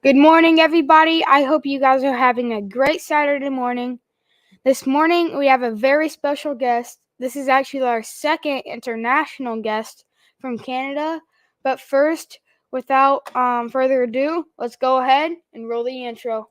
Good morning, everybody. I hope you guys are having a great Saturday morning. This morning, we have a very special guest. This is actually our second international guest from Canada. But first, without further ado, let's go ahead and roll the intro.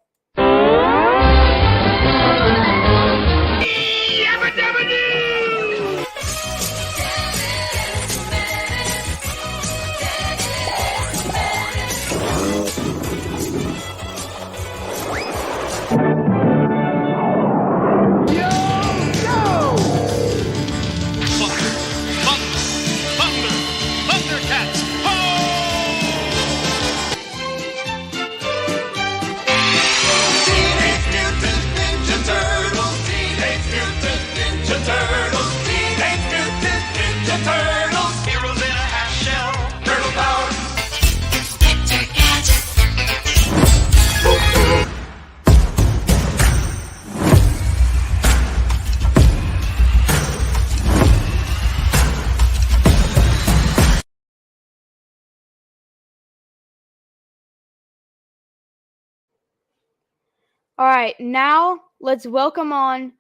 All right, now let's welcome on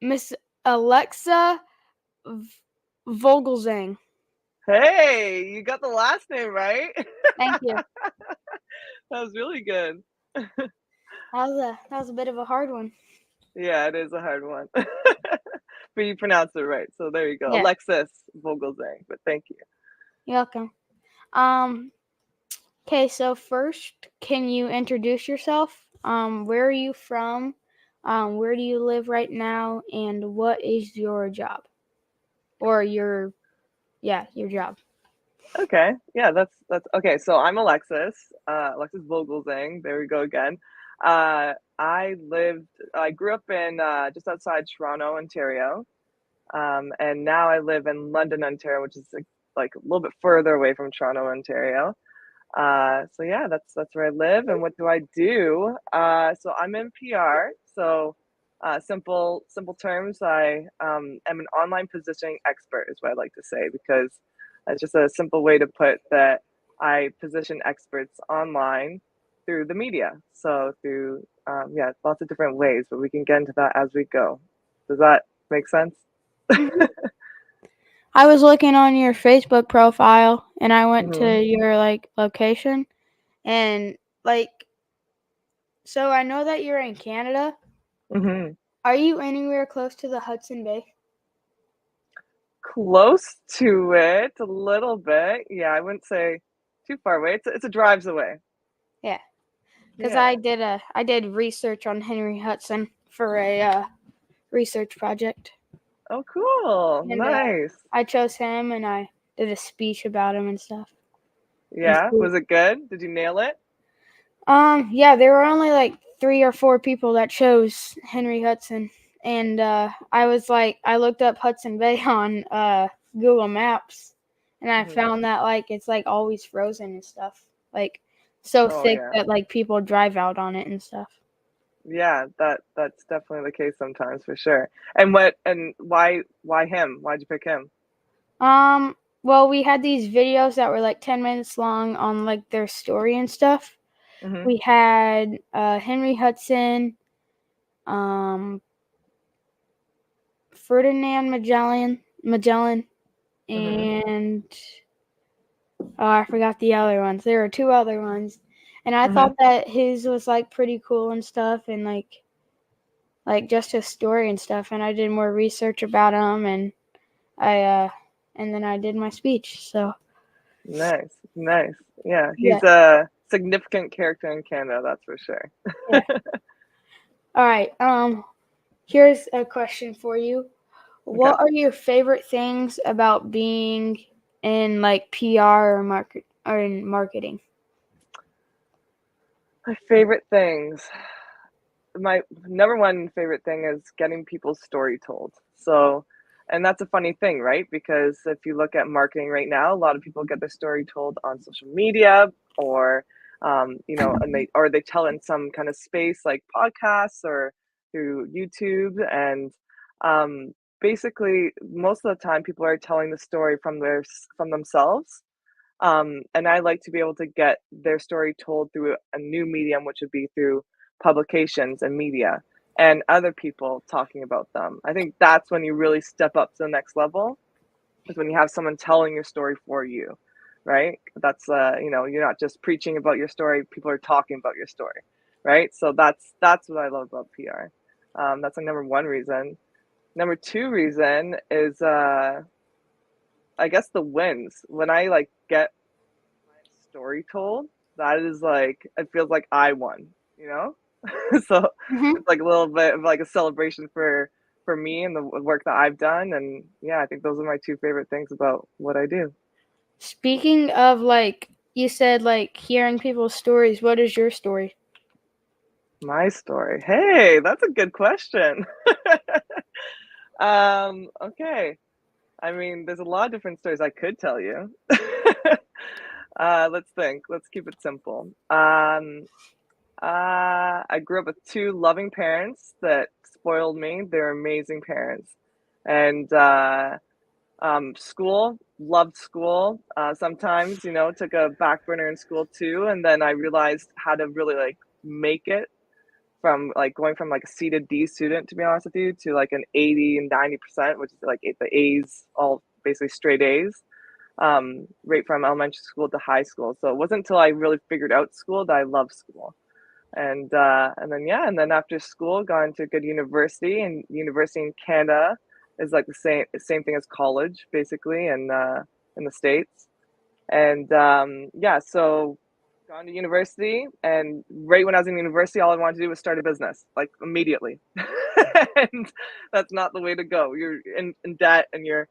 Miss Alexis Vogelzang. Hey, you got the last name right. Thank you. That was really good. That was a bit of a hard one. Yeah, it is a hard one. But you pronounced it right, so there you go. Yeah. Alexis Vogelzang, but thank you. You're welcome. Okay, so first, can you introduce yourself? Where are you from? Where do you live right now? And what is your job? Or your job. Okay, yeah, that's okay. So I'm Alexis Vogelzang. There we go again. I grew up in just outside Toronto, Ontario, and now I live in London, Ontario, which is like a little bit further away from Toronto, Ontario. So yeah, that's where I live. And what do I do? So I'm in PR. So simple terms, I am an online positioning expert is what I like to say, because it's just a simple way to put that I position experts online through the media. So through lots of different ways, but we can get into that as we go. Does that make sense? Mm-hmm. I was looking on your Facebook profile, and I went Mm-hmm. to your location, and so I know that you're in Canada. Mm-hmm. Are you anywhere close to the Hudson Bay? Close to it, a little bit. Yeah, I wouldn't say too far away. It's a drives away. Yeah, because Yeah. I did research on Henry Hudson for a research project. Oh, cool. And Nice. I chose him, and I did a speech about him and stuff. Yeah, was it good? Did you nail it? Yeah, there were only like 3 or 4 people that chose Henry Hudson, and I looked up Hudson Bay on Google Maps, and I found that it's always frozen and stuff, so thick Yeah. that people drive out on it and stuff. Yeah, that's definitely the case sometimes, for sure. And why him? Why'd you pick him? Well, we had these videos that were 10 minutes long on their story and stuff. Mm-hmm. We had Henry Hudson, Ferdinand Magellan, and I forgot the other ones. There were 2 other ones, and I thought that his was pretty cool and stuff, and just his story and stuff. And I did more research about him, and then I did my speech. So Nice. Yeah, he's a significant character in Canada, that's for sure. Yeah. All right. Here's a question for you. What are your favorite things about being in PR or or in marketing? My favorite things. My number one favorite thing is getting people's story told. So, and that's a funny thing, right? Because if you look at marketing right now, a lot of people get their story told on social media or, and they tell it in some kind of space like podcasts or through YouTube. And basically, most of the time, people are telling the story from themselves. And I like to be able to get their story told through a new medium, which would be through publications and media and other people talking about them. I think that's when you really step up to the next level, is when you have someone telling your story for you, right? That's you're not just preaching about your story; people are talking about your story, right? So that's what I love about PR. That's the number one reason. Number two reason is I guess the wins. When I like get story told, that is like it feels like I won, you know? So Mm-hmm. it's like a little bit of like a celebration for me and the work that I've done. And yeah, I think those are my two favorite things about what I do. Speaking of, like, you said, like, hearing people's stories, what is your story? My story. Hey, that's a good question. Okay. I mean, there's a lot of different stories I could tell you. Let's think. Let's keep it simple. I grew up with two loving parents that spoiled me. They're amazing parents. And school, loved school. Sometimes, took a back burner in school too. And then I realized how to really like make it from like going from like a C to D student, to be honest with you, to like an 80 and 90%, which is like the A's, all basically straight A's, right from elementary school to high school. So it wasn't until I really figured out school that I loved school. And then after school, got into a good university, and university in Canada is like the same thing as college basically in the States. And so gone to university, and right when I was in university, all I wanted to do was start a business, like immediately. And that's not the way to go. You're in debt, and you're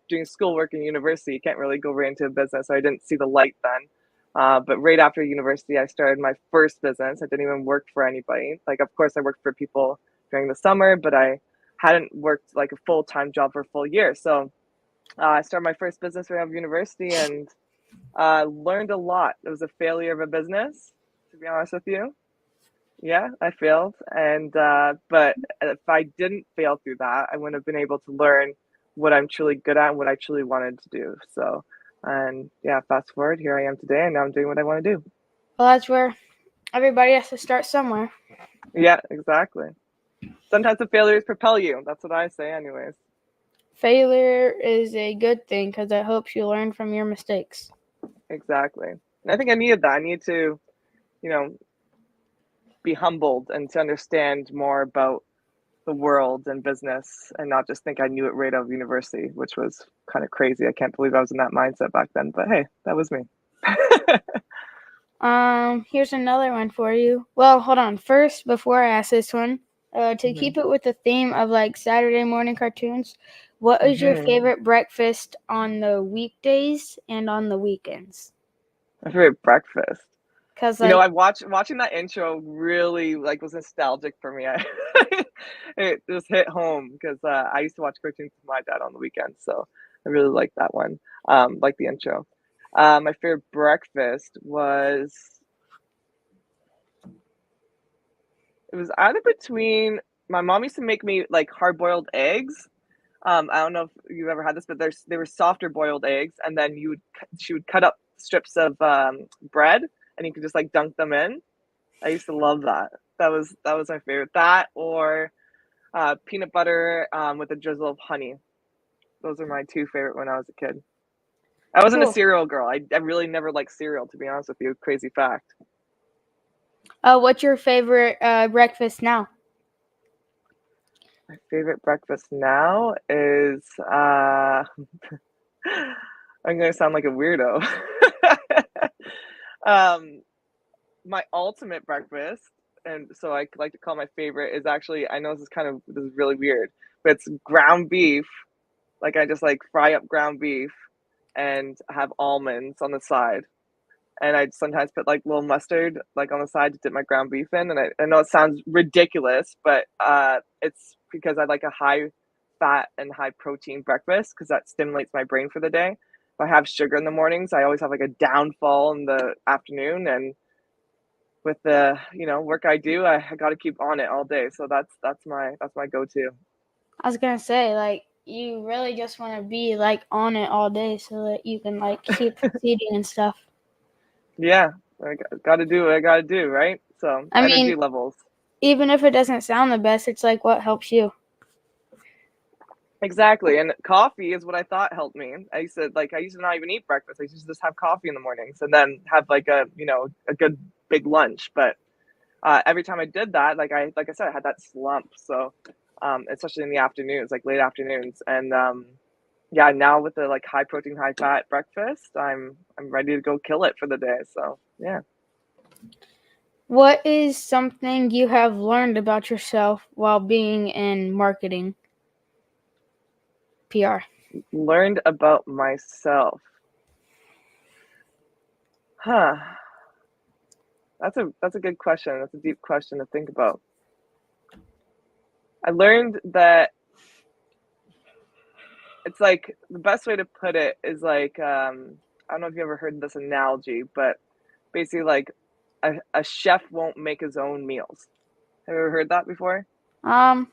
doing schoolwork in university. You can't really go right into a business. So I didn't see the light then. But right after university, I started my first business. I didn't even work for anybody. Like, of course, I worked for people during the summer, but I hadn't worked like a full-time job for a full year. So I started my first business right out of university, and learned a lot. It was a failure of a business, to be honest with you. Yeah, I failed, and but if I didn't fail through that, I wouldn't have been able to learn what I'm truly good at and what I truly wanted to do. So, and yeah, fast forward, here I am today, and now I'm doing what I want to do. Well, that's where everybody has to start somewhere. Yeah, exactly. Sometimes the failures propel you. That's what I say, anyways. Failure is a good thing because it helps you learn from your mistakes. Exactly. And I think I needed that. I need to, you know, be humbled and to understand more about the world and business, and not just think I knew it right out of university, which was kind of crazy. I can't believe I was in that mindset back then, but hey, that was me. Here's another one for you. Well, hold on. First, before I ask this one, to hmm keep it with the theme of like Saturday morning cartoons, what is your hmm favorite breakfast on the weekdays and on the weekends? My favorite breakfast. Cause You know, like, I watching that intro really like was nostalgic for me. It just hit home because I used to watch cartoons with my dad on the weekends, so I really like that one. Like the intro. My favorite breakfast was it was either between my mom used to make me like hard boiled eggs. I don't know if you've ever had this, but they were softer boiled eggs, and then she would cut up strips of bread, and you could just like dunk them in. I used to love that. That was my favorite. That or peanut butter with a drizzle of honey. Those are my two favorite when I was a kid. I wasn't a cool. cereal girl. I really never liked cereal, to be honest with you. Crazy fact. What's your favorite breakfast now? My favorite breakfast now is I'm gonna sound like a weirdo. um, my ultimate breakfast, and so I like to call my favorite, is actually, I know this is really weird, but it's ground beef. Like I just like fry up ground beef and have almonds on the side. And I'd sometimes put like little mustard like on the side to dip my ground beef in. And I know it sounds ridiculous, but it's because I like a high fat and high protein breakfast because that stimulates my brain for the day. If I have sugar in the mornings, I always have like a downfall in the afternoon. And with the work I do, I got to keep on it all day. So that's my go-to. I was gonna say, like, you really just want to be like on it all day so that you can like keep succeeding and stuff. Yeah, I got to do what I got to do, right? So I energy mean, levels. even if it doesn't sound the best, it's like what helps you. Exactly. And coffee is what I thought helped me. I used to not even eat breakfast. I used to just have coffee in the mornings and then have like a good big lunch. But every time I did that, like I said, I had that slump. So especially in the afternoons, like late afternoons. And yeah, now with the like high protein, high fat breakfast, I'm ready to go kill it for the day. So yeah. What is something you have learned about yourself while being in marketing, PR? Learned about myself. Huh. That's a good question. That's a deep question to think about. I learned that it's like the best way to put it is like I don't know if you ever heard this analogy, but basically like a chef won't make his own meals. Have you ever heard that before? I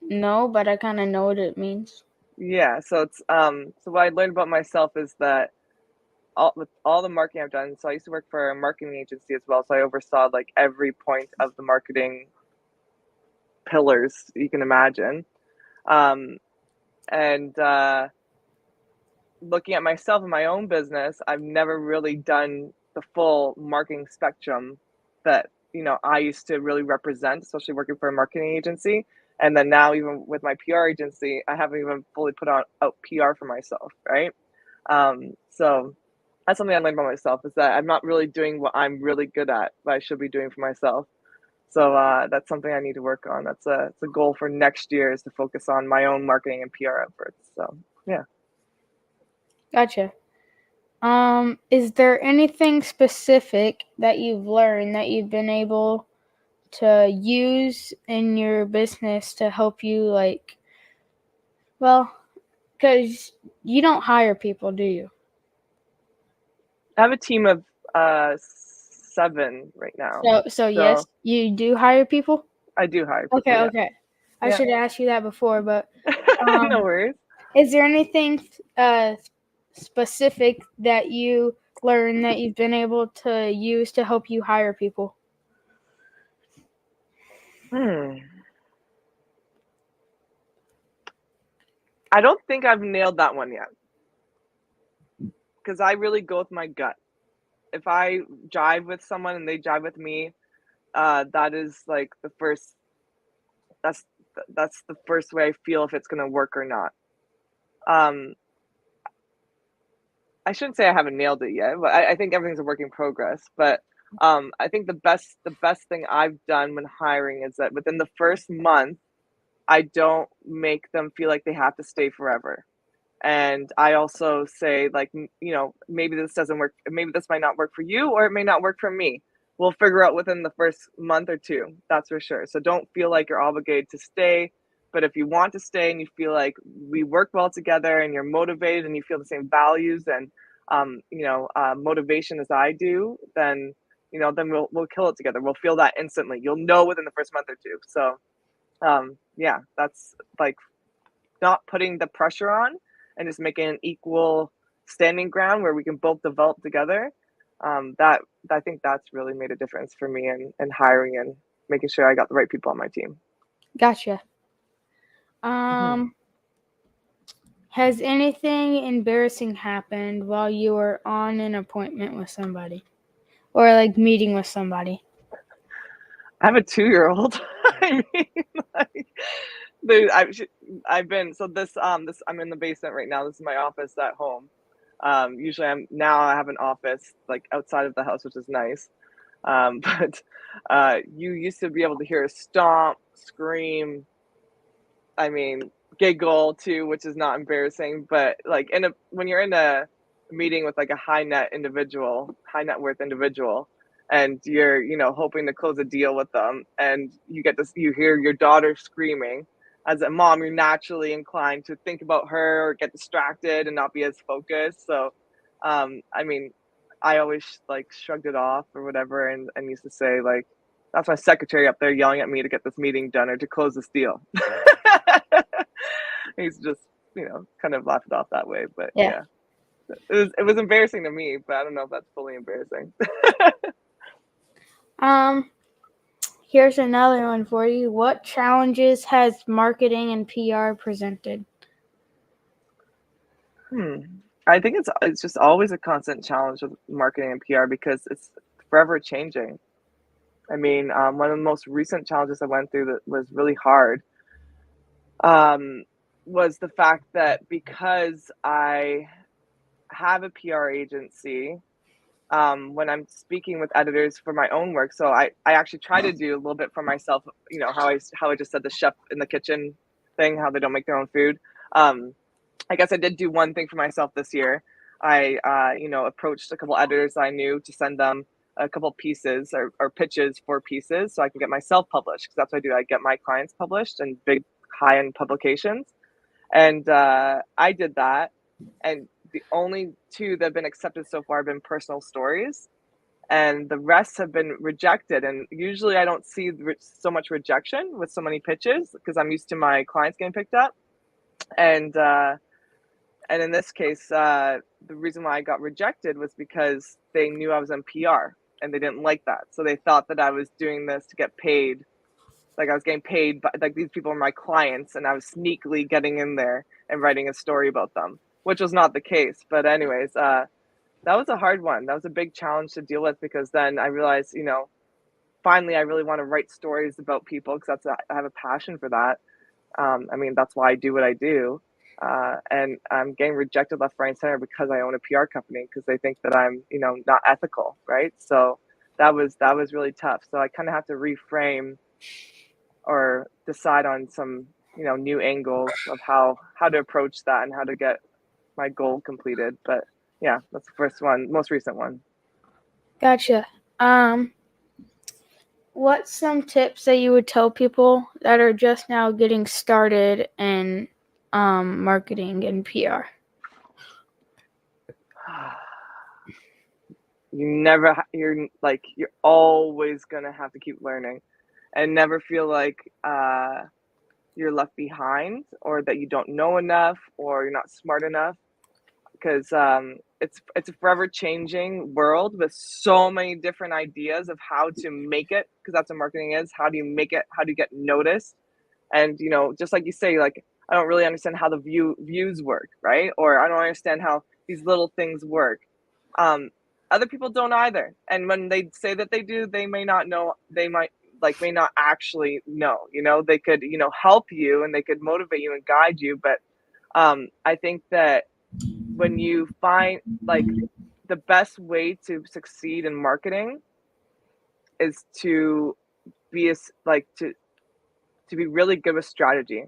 know, but I kind of know what it means. Yeah, so it's so what I learned about myself is that with all the marketing I've done, so I used to work for a marketing agency as well, so I oversaw like every point of the marketing pillars you can imagine. Um, and looking at myself and my own business, I've never really done the full marketing spectrum that I used to really represent, especially working for a marketing agency. And then now, even with my PR agency, I haven't even fully put out PR for myself, right? So that's something I learned about myself is that I'm not really doing what I'm really good at, but I should be doing for myself. So that's something I need to work on. It's a goal for next year is to focus on my own marketing and PR efforts. So yeah. Gotcha. Is there anything specific that you've learned that you've been able to use in your business to help you, like, well, because you don't hire people, do you? I have a team of 7 right now. So yes, So you do hire people? I do hire people, Okay, yeah. okay. I Yeah. should have asked you that before, but No um, worries. is there anything specific that you learned that you've been able to use to help you hire people? Hmm. I don't think I've nailed that one yet because I really go with my gut. If I jive with someone and they jive with me, that is like the first. That's that's the first way I feel if it's gonna work or not. Um, I shouldn't say I haven't nailed it yet, but I think everything's a work in progress. But I think the best thing I've done when hiring is that within the first month, I don't make them feel like they have to stay forever. And I also say, like, maybe this doesn't work. Maybe this might not work for you, or it may not work for me. We'll figure out within the first month or two. That's for sure. So don't feel like you're obligated to stay. But if you want to stay and you feel like we work well together and you're motivated and you feel the same values and motivation as I do, then then we'll kill it together. We'll feel that instantly. You'll know within the first month or two. So yeah, that's like not putting the pressure on and just making an equal standing ground where we can both develop together. That I think that's really made a difference for me in hiring and making sure I got the right people on my team. Gotcha. Mhm. Has anything embarrassing happened while you were on an appointment with somebody or like meeting with somebody? I have a 2-year-old. I mean, like, dude, I've been so this I'm in the basement right now. This is my office at home. Usually I have an office like outside of the house, which is nice. But you used to be able to hear a stomp, scream. I mean, giggle too, which is not embarrassing, but like when you're in a meeting with like a high net worth individual, and you're, hoping to close a deal with them, and you hear your daughter screaming. As a mom, you're naturally inclined to think about her or get distracted and not be as focused. So, I mean, I always like shrugged it off or whatever, and used to say like, "That's my secretary up there yelling at me to get this meeting done or to close this deal." He's just, kind of laughed it off that way. But Yeah. yeah, it was embarrassing to me, but I don't know if that's fully embarrassing. Here's another one for you. What challenges has marketing and PR presented? I think it's just always a constant challenge with marketing and PR because it's forever changing. I mean, one of the most recent challenges I went through that was really hard, um, was the fact that because I have a PR agency, when I'm speaking with editors for my own work. So I actually try to do a little bit for myself, how I just said the chef in the kitchen thing, how they don't make their own food. I guess I did do one thing for myself this year. I, approached a couple editors I knew to send them a couple pieces or pitches for pieces so I can get myself published, because that's what I do. I get my clients published in big high end publications. And I did that. And the only two that have been accepted so far have been personal stories, and the rest have been rejected. And usually I don't see so much rejection with so many pitches because I'm used to my clients getting picked up. And in this case, the reason why I got rejected was because they knew I was in PR and they didn't like that. So they thought that I was doing this to get paid. Like I was getting paid, but like these people are my clients, and I was sneakily getting in there and writing a story about them, which was not the case. But anyways, that was a hard one. That was a big challenge to deal with, because then I realized, finally, I really want to write stories about people because I have a passion for that. I mean, that's why I do what I do. And I'm getting rejected left, right, and center because I own a PR company, because they think that I'm, not ethical, right? So that was really tough. So I kind of have to reframe or decide on some, new angles of how to approach that and how to get my goal completed. But yeah, that's the first one, most recent one. Gotcha. What's some tips that you would tell people that are just now getting started in marketing and PR? You're always gonna have to keep learning, and never feel like you're left behind, or that you don't know enough, or you're not smart enough, because it's a forever changing world with so many different ideas of how to make it, because that's what marketing is. How do you make it? How do you get noticed? And just like you say, like, I don't really understand how the views work, right? Or I don't understand how these little things work. um Other people don't either, and when they say that they do, they may not know. They may not actually know. They could, help you, and they could motivate you and guide you. But I think that when you find, like, the best way to succeed in marketing is to be to be really good with strategy,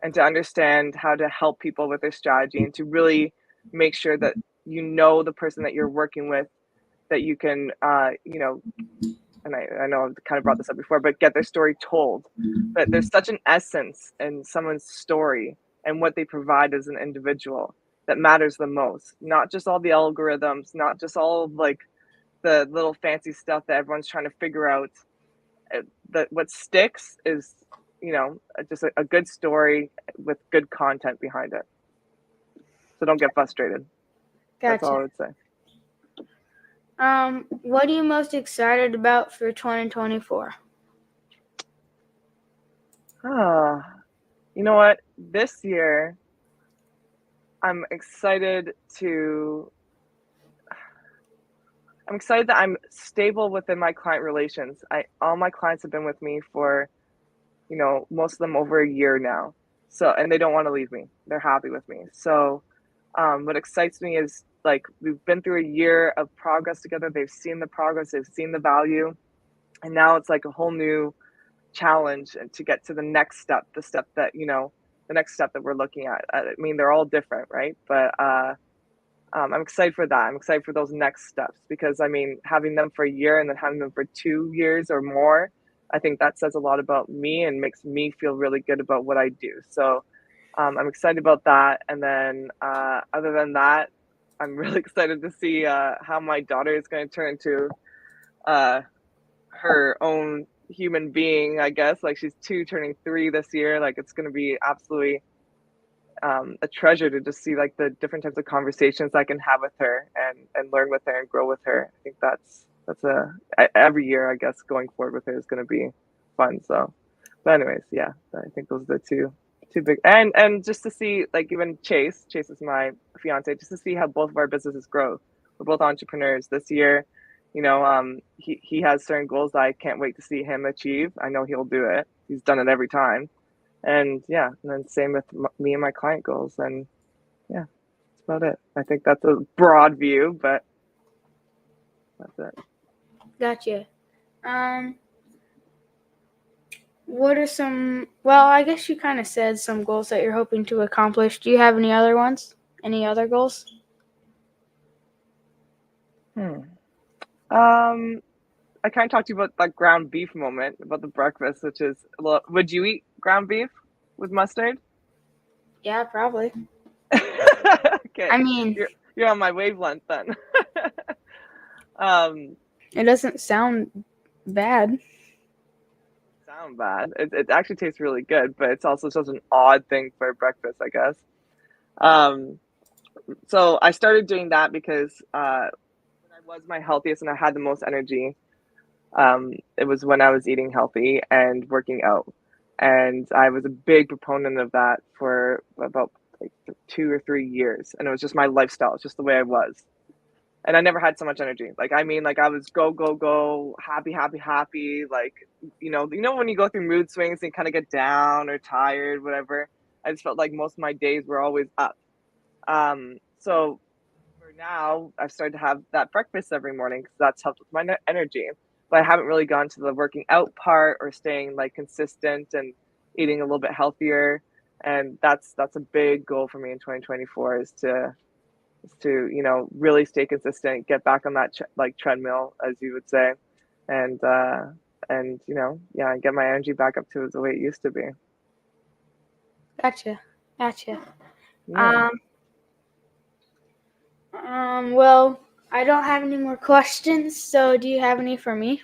and to understand how to help people with their strategy, and to really make sure that the person that you're working with, that you can, and I know I've kind of brought this up before, but get their story told. But there's such an essence in someone's story and what they provide as an individual that matters the most. Not just all the algorithms, not just all of, like, the little fancy stuff that everyone's trying to figure out. That what sticks is, just a good story with good content behind it. So don't get frustrated. That's all I Gotcha. would say. What are you most excited about for 2024? You know what? This year, I'm excited to. I'm excited that I'm stable within my client relations. All my clients have been with me for, most of them over a year now. So, and they don't want to leave me. They're happy with me. So, what excites me is, like, we've been through a year of progress together. They've seen the progress. They've seen the value, and now it's like a whole new challenge, and to get to the next step, the step that, the next step that we're looking at. I mean, they're all different, right? But I'm excited for that. I'm excited for those next steps because, I mean, having them for a year and then having them for 2 years or more, I think that says a lot about me and makes me feel really good about what I do. So I'm excited about that. And then other than that, I'm really excited to see how my daughter is going to turn into her own human being, I guess. Like, she's 2 turning 3 this year. Like, it's going to be absolutely a treasure to just see like the different types of conversations I can have with her and learn with her and grow with her. I think that's every year, I guess, going forward with her is going to be fun. So, but anyways, yeah, I think those are the two big, and just to see, like, even Chase is my fiance, just to see how both of our businesses grow. We're both entrepreneurs this year. You know, he has certain goals that I can't wait to see him achieve. I know he'll do it. He's done it every time. And yeah, and then same with me and my client goals. And yeah, that's about it. I think that's a broad view, but that's it. Gotcha. What are some, well, I guess you kind of said some goals that you're hoping to accomplish. Do you have any other ones? Any other goals? I kind of talked to you about that ground beef moment, about the breakfast, which is, would you eat ground beef with mustard? Yeah, probably. Okay. I mean, you're on my wavelength then. It doesn't sound bad. Sound bad. It actually tastes really good, but it's also just an odd thing for breakfast, I guess. So I started doing that because when I was my healthiest and I had the most energy, it was when I was eating healthy and working out. And I was a big proponent of that for about like 2 or 3 years. And it was just my lifestyle. It's just the way I was. And I never had so much energy. Like, I mean, like, I was go, go, go, happy, happy, happy. Like, when you go through mood swings and you kind of get down or tired, whatever. I just felt like most of my days were always up. So for now, I've started to have that breakfast every morning because that's helped with my energy. But I haven't really gone to the working out part or staying like consistent and eating a little bit healthier. And that's a big goal for me in 2024 is to really stay consistent, get back on that like treadmill, as you would say, and get my energy back up to the way it used to be. Gotcha. Yeah. Well, I don't have any more questions, so do you have any for me?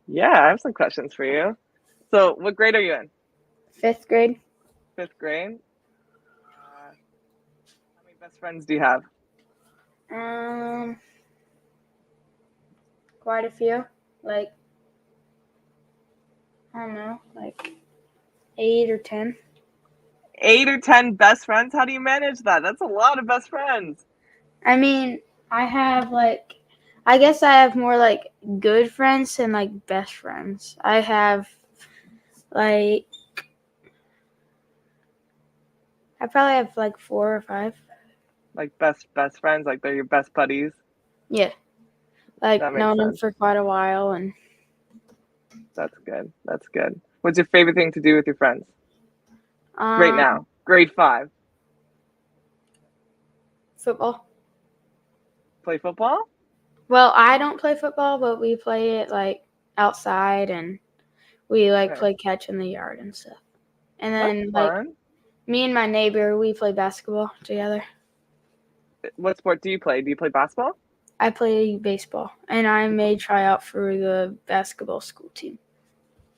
Yeah, I have some questions for you. So, what grade are you in? 5th grade. 5th grade. How many best friends do you have? Quite a few. Like, I don't know, like 8 or 10. 8 or 10 best friends? How do you manage that? That's a lot of best friends. I mean, I guess I have more like good friends than like best friends. I have I probably have like 4 or 5. Like best friends, like they're your best buddies. Yeah. Like known them for quite a while, and that's good. What's your favorite thing to do with your friends? Right now, grade 5. Football. Play football? Well, I don't play football, but we play it like outside, and we play catch in the yard and stuff. And then fun. Me and my neighbor, we play basketball together. What sport do you play? Do you play basketball? I play baseball, and I may try out for the basketball school team.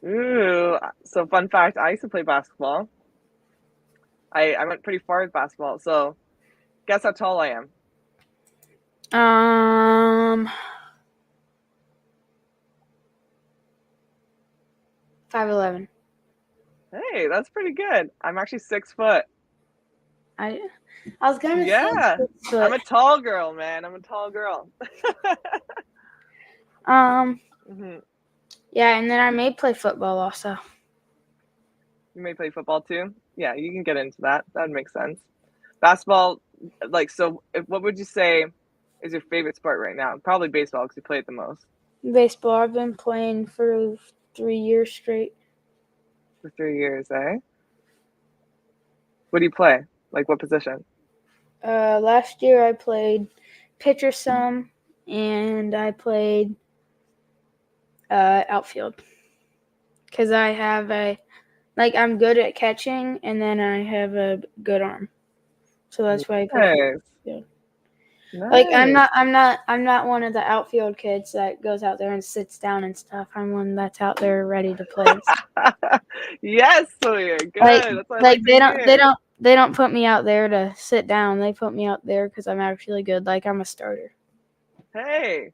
Ooh, so fun fact, I used to play basketball. I went pretty far with basketball, so guess how tall I am? 5'11". Hey, that's pretty good. I'm actually 6 foot. I was gonna say 6 foot. I'm a tall girl, man. Yeah, and then I may play football also. You may play football too? Yeah, you can get into that. That makes sense. Basketball, what would you say is your favorite sport right now? Probably baseball because you play it the most. Baseball. I've been playing for 3 years straight. For 3 years, eh? What do you play? Like what position? Last year I played pitcher some, and I played outfield because I have I'm good at catching, and then I have a good arm, so that's why I picked Nice. outfield. Nice. I'm not one of the outfield kids that goes out there and sits down and stuff. I'm one that's out there ready to play. Yes, Sawyer. Good. That's what I like to hear. They don't put me out there to sit down. They put me out there because I'm actually good. Like, I'm a starter. Hey,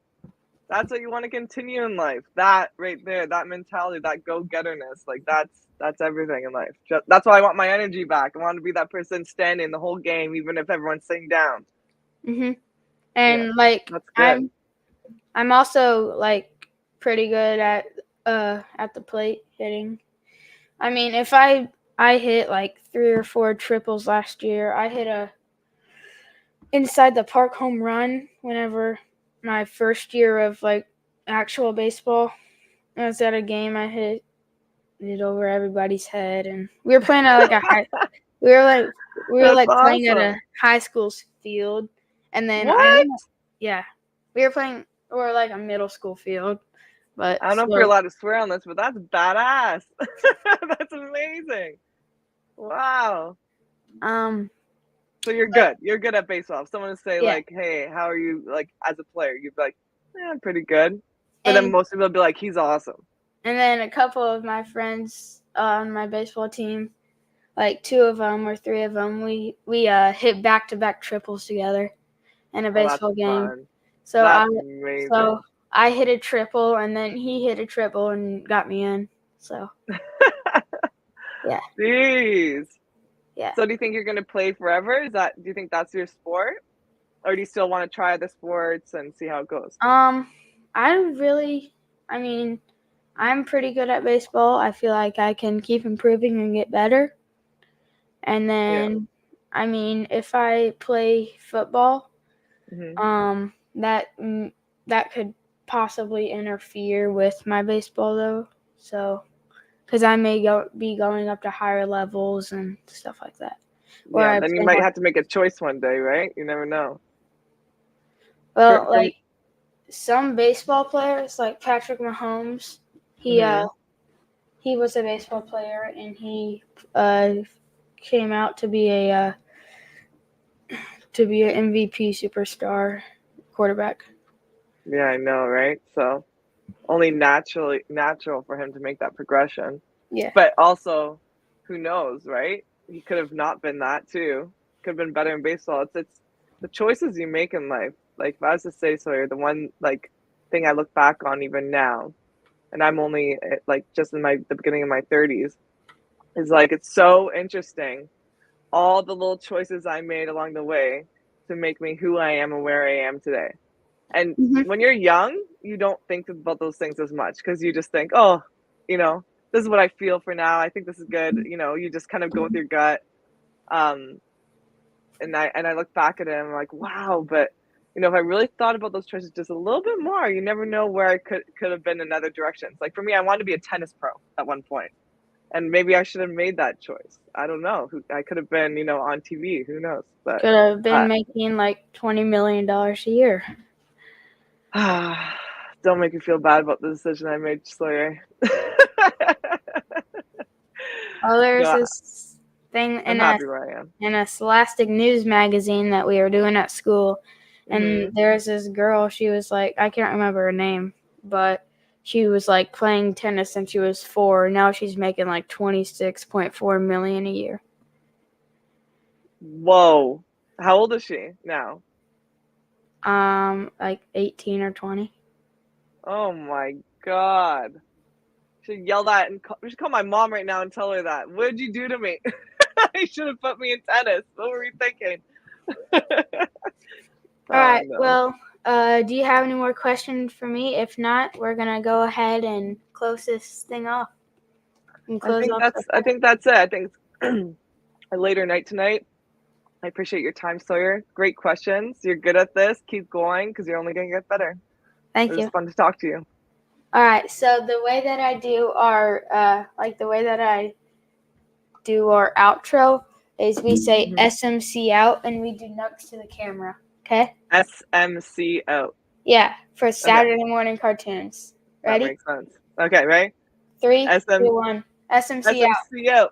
that's what you want to continue in life. That right there, that mentality, that go-getterness, like that's everything in life. That's why I want my energy back. I want to be that person standing the whole game, even if everyone's sitting down. And Yeah, that's good. I'm also like pretty good at the plate hitting. I mean, if I hit like 3 or 4 triples last year. I hit a inside the park home run whenever my first year of like actual baseball. I was at a game. I hit it over everybody's head, and we were playing at like a high. We were That's like playing at a awesome. high school field, and then What? we were playing or like a middle school field, but I don't know if you're allowed to swear on this, but that's badass. That's amazing. Wow. So you're good. You're good at baseball. If someone would say yeah, like, "Hey, how are you like as a player?" You'd be like, "Yeah, I'm pretty good." But then and most people would be like, "He's awesome." and then a couple of my friends on my baseball team, like 2 of them or 3 of them, we hit back-to-back triples together in a Oh, that's baseball game. fun. So That's amazing. I hit a triple, and then he hit a triple and got me in. So yeah. Jeez. Yeah. So do you think you're gonna play forever? Do you think that's your sport? Or do you still want to try the sports and see how it goes? I mean, I'm pretty good at baseball. I feel like I can keep improving and get better. And Yeah. then, I mean, if I play football, Hmm. that could possibly interfere with my baseball though. So, because I may be going up to higher levels and stuff like that. Or Yeah, I then you play might more. have to make a choice one day, right? You never know. Well, For like some baseball players, like Patrick Mahomes, he hmm he was a baseball player, and he came out to be an MVP superstar quarterback. Yeah, I know, right? So only natural for him to make that progression. Yeah. But also, who knows, right? He could have not been that too. Could have been better in baseball. It's the choices you make in life. Like if I was to say, Sawyer, the one like thing I look back on even now, and I'm only like just in the beginning of my 30s, is like it's so interesting all the little choices I made along the way to make me who I am and where I am today. And Mm-hmm. when you're young, you don't think about those things as much because you just think, oh, this is what I feel for now. I think this is good. You just kind of go with your gut. Um, and I look back at it and I'm like, wow, but if I really thought about those choices just a little bit more, you never know where I could have been in other directions. Like for me, I wanted to be a tennis pro at one point, and maybe I should have made that choice. I don't know. I could have been, on TV. Who knows? But Could have been making like $20 million a year. don't make me feel bad about the decision I made, Sawyer. Oh, there's No, this thing I'm happy where I am. in a Scholastic News magazine that we were doing at school, and Hmm. there's this girl. She was like, I can't remember her name, but she was like playing tennis since she was 4. Now she's making like 26.4 million a year. Whoa. How old is she now? Like 18 or 20. Oh my God. Should yell that and we should call my mom right now and tell her that. What did you do to me? You should have put me in tennis. What were you thinking? All Oh right. no. Well, do you have any more questions for me? If not, we're gonna go ahead and close this thing off and I close think off that's the. I think that's it. I think it's a later night tonight. I appreciate your time, Sawyer. Great questions. You're good at this. Keep going because you're only gonna get better. It Thank was you. fun to talk to you. All right. So the way that I do our outro is we say Mhm. SMC out and we do nugs to the camera. Okay? SMCO. Yeah, for Okay, Saturday morning cartoons. that Ready? makes sense. Okay, right? 3, SM 2, 1. SMC out. SMCO.